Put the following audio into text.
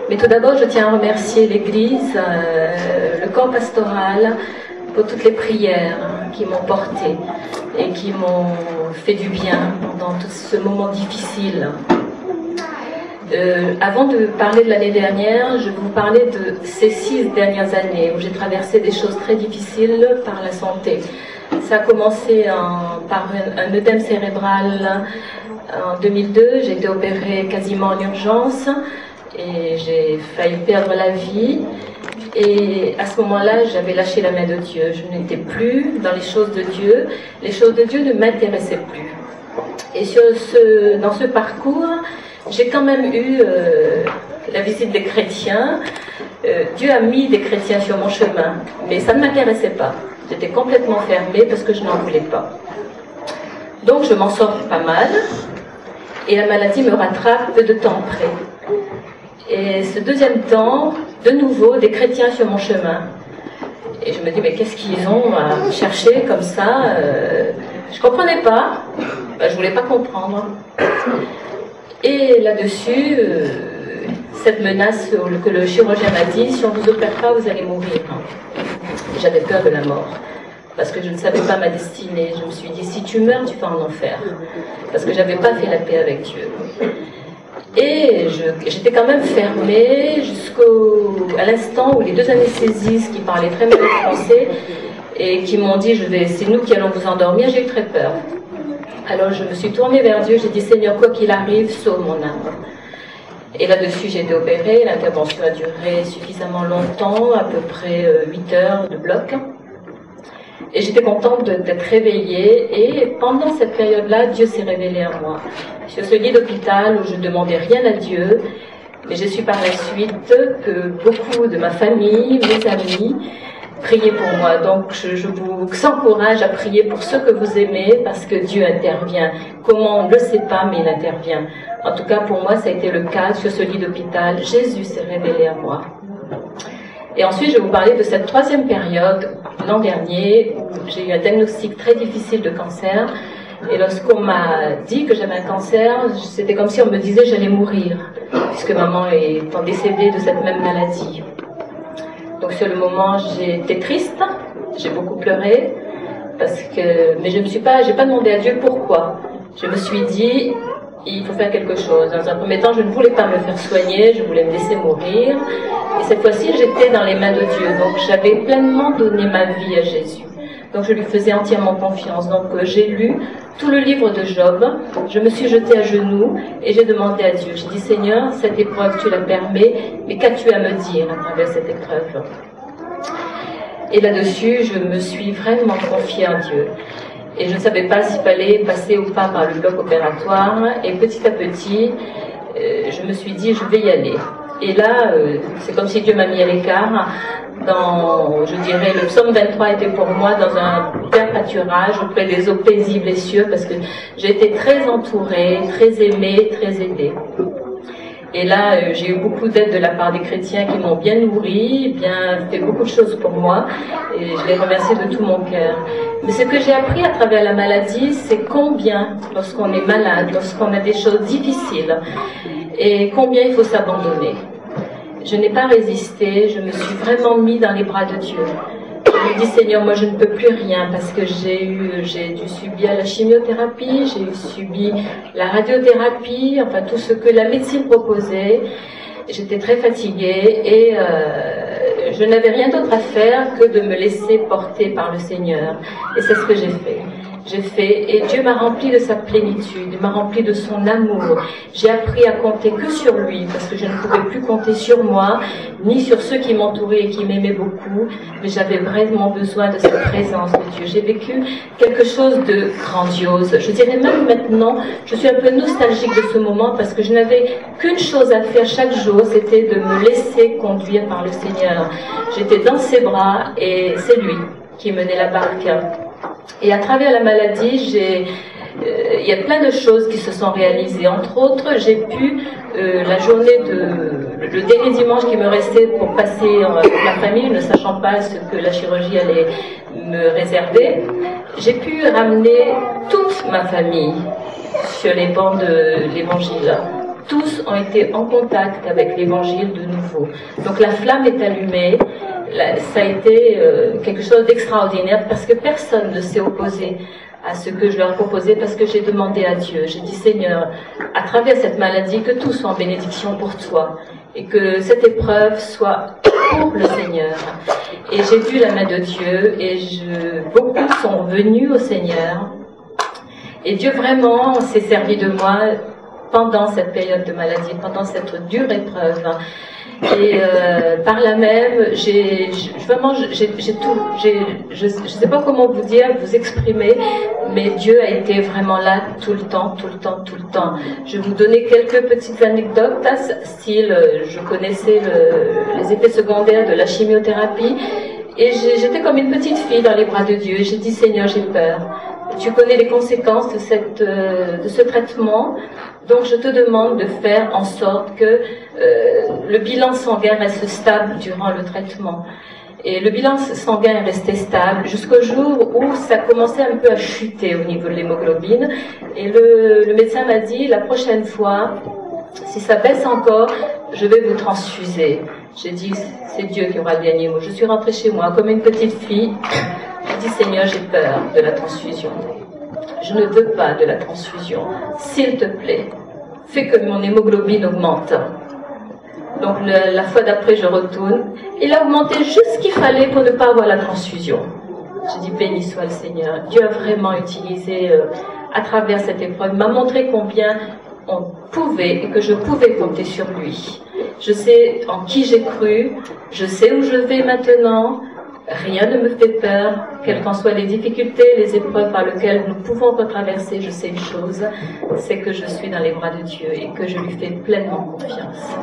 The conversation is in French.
Mais tout d'abord, je tiens à remercier l'Église, le corps pastoral, pour toutes les prières qui m'ont portée et qui m'ont fait du bien pendant tout ce moment difficile. Avant de parler de l'année dernière, je vais vous parler de ces 6 dernières années où j'ai traversé des choses très difficiles par la santé. Ça a commencé par un œdème cérébral en 2002. J'ai été opérée quasiment en urgence et j'ai failli perdre la vie. Et à ce moment-là, j'avais lâché la main de Dieu. Je n'étais plus dans les choses de Dieu. Les choses de Dieu ne m'intéressaient plus. Et dans ce parcours, j'ai quand même eu la visite des chrétiens. Dieu a mis des chrétiens sur mon chemin, mais ça ne m'intéressait pas. J'étais complètement fermée parce que je n'en voulais pas. Donc je m'en sors pas mal et la maladie me rattrape peu de temps après. Et ce deuxième temps, de nouveau, des chrétiens sur mon chemin. Et je me dis, mais qu'est-ce qu'ils ont à me chercher comme ça? Je ne comprenais pas. Je ne voulais pas comprendre. Et là-dessus, cette menace que le chirurgien m'a dit, si on ne vous opère pas, vous allez mourir. J'avais peur de la mort, parce que je ne savais pas ma destinée. Je me suis dit, si tu meurs, tu vas en enfer. Parce que je n'avais pas fait la paix avec Dieu. Et j'étais quand même fermée jusqu'à l'instant où les 2 anesthésistes qui parlaient très mal français et qui m'ont dit, c'est nous qui allons vous endormir, j'ai eu très peur. Alors je me suis tournée vers Dieu, j'ai dit, Seigneur, quoi qu'il arrive, sauve mon âme. Et là-dessus, j'ai été opérée, l'intervention a duré suffisamment longtemps, à peu près 8 heures de bloc. Et j'étais contente d'être réveillée, et pendant cette période-là, Dieu s'est révélé à moi. Sur ce lit d'hôpital où je ne demandais rien à Dieu, mais j'ai su par la suite que beaucoup de ma famille, mes amis, priez pour moi. Donc je vous encourage à prier pour ceux que vous aimez parce que Dieu intervient. Comment, on ne le sait pas, mais il intervient. En tout cas, pour moi, ça a été le cas sur ce lit d'hôpital. Jésus s'est révélé à moi. Et ensuite, je vais vous parler de cette 3e période, l'an dernier, où j'ai eu un diagnostic très difficile de cancer. Et lorsqu'on m'a dit que j'avais un cancer, c'était comme si on me disait que j'allais mourir, puisque maman est décédée de cette même maladie. Donc sur le moment, j'ai été triste, j'ai beaucoup pleuré, mais j'ai pas demandé à Dieu pourquoi. Je me suis dit, il faut faire quelque chose. Dans un premier temps, je ne voulais pas me faire soigner, je voulais me laisser mourir. Et cette fois-ci, j'étais dans les mains de Dieu. Donc j'avais pleinement donné ma vie à Jésus. Donc je lui faisais entièrement confiance. Donc j'ai lu tout le livre de Job, je me suis jetée à genoux et j'ai demandé à Dieu. J'ai dit, Seigneur, cette épreuve, tu la permets, mais qu'as-tu à me dire à travers cette épreuve? Et là-dessus, je me suis vraiment confiée en Dieu. Et je ne savais pas s'il fallait passer ou pas par le bloc opératoire. Et petit à petit, je me suis dit, je vais y aller. Et là, c'est comme si Dieu m'a mis à l'écart. Je dirais, le psaume 23 était pour moi dans un plein pâturage auprès des eaux paisibles et sûres, parce que j'ai été très entourée, très aimée, très aidée. Et là, j'ai eu beaucoup d'aide de la part des chrétiens qui m'ont bien nourrie, bien fait beaucoup de choses pour moi, et je les remercie de tout mon cœur. Mais ce que j'ai appris à travers la maladie, c'est combien, lorsqu'on est malade, lorsqu'on a des choses difficiles, et combien il faut s'abandonner. Je n'ai pas résisté, je me suis vraiment mis dans les bras de Dieu. Je lui dis, Seigneur, moi je ne peux plus rien parce que j'ai dû subir la chimiothérapie, j'ai subi la radiothérapie, enfin tout ce que la médecine proposait. J'étais très fatiguée et je n'avais rien d'autre à faire que de me laisser porter par le Seigneur. Et c'est ce que j'ai fait. Et Dieu m'a rempli de sa plénitude, il m'a rempli de son amour. J'ai appris à compter que sur lui, parce que je ne pouvais plus compter sur moi, ni sur ceux qui m'entouraient et qui m'aimaient beaucoup, mais j'avais vraiment besoin de cette présence de Dieu. J'ai vécu quelque chose de grandiose. Je dirais même maintenant, je suis un peu nostalgique de ce moment, parce que je n'avais qu'une chose à faire chaque jour, c'était de me laisser conduire par le Seigneur. J'étais dans ses bras, et c'est lui qui menait la barque. Et à travers la maladie, il y a plein de choses qui se sont réalisées. Entre autres, j'ai pu, la journée le dernier dimanche qui me restait pour passer avec ma famille, ne sachant pas ce que la chirurgie allait me réserver, j'ai pu ramener toute ma famille sur les bancs de l'Évangile. tous ont été en contact avec l'évangile de nouveau. Donc la flamme est allumée, ça a été quelque chose d'extraordinaire parce que personne ne s'est opposé à ce que je leur proposais, parce que j'ai demandé à Dieu, j'ai dit Seigneur, à travers cette maladie, que tout soit en bénédiction pour toi et que cette épreuve soit pour le Seigneur. Et j'ai vu la main de Dieu et beaucoup sont venus au Seigneur et Dieu vraiment s'est servi de moi pendant cette période de maladie, pendant cette dure épreuve. Et par là même, j'ai tout, je sais pas comment vous dire, vous exprimer, mais Dieu a été vraiment là tout le temps. Je vais vous donner quelques petites anecdotes, style, je connaissais les effets secondaires de la chimiothérapie, et j'étais comme une petite fille dans les bras de Dieu. J'ai dit Seigneur, j'ai peur. Tu connais les conséquences de ce traitement, donc je te demande de faire en sorte que le bilan sanguin reste stable durant le traitement. Et le bilan sanguin est resté stable jusqu'au jour où ça commençait un peu à chuter au niveau de l'hémoglobine. Et le médecin m'a dit, la prochaine fois, si ça baisse encore, je vais vous transfuser. J'ai dit, c'est Dieu qui aura le dernier mot. Je suis rentrée chez moi comme une petite fille. J'ai dit, Seigneur, j'ai peur de la transfusion. Je ne veux pas de la transfusion. S'il te plaît, fais que mon hémoglobine augmente. Donc la fois d'après, je retourne. Il a augmenté juste ce qu'il fallait pour ne pas avoir la transfusion. J'ai dit, béni soit le Seigneur. Dieu a vraiment utilisé, à travers cette épreuve, m'a montré combien on pouvait et que je pouvais compter sur lui. Je sais en qui j'ai cru, je sais où je vais maintenant. Rien ne me fait peur, quelles qu'en soient les difficultés, les épreuves par lesquelles nous pouvons retraverser. Je sais une chose, c'est que je suis dans les bras de Dieu et que je lui fais pleinement confiance.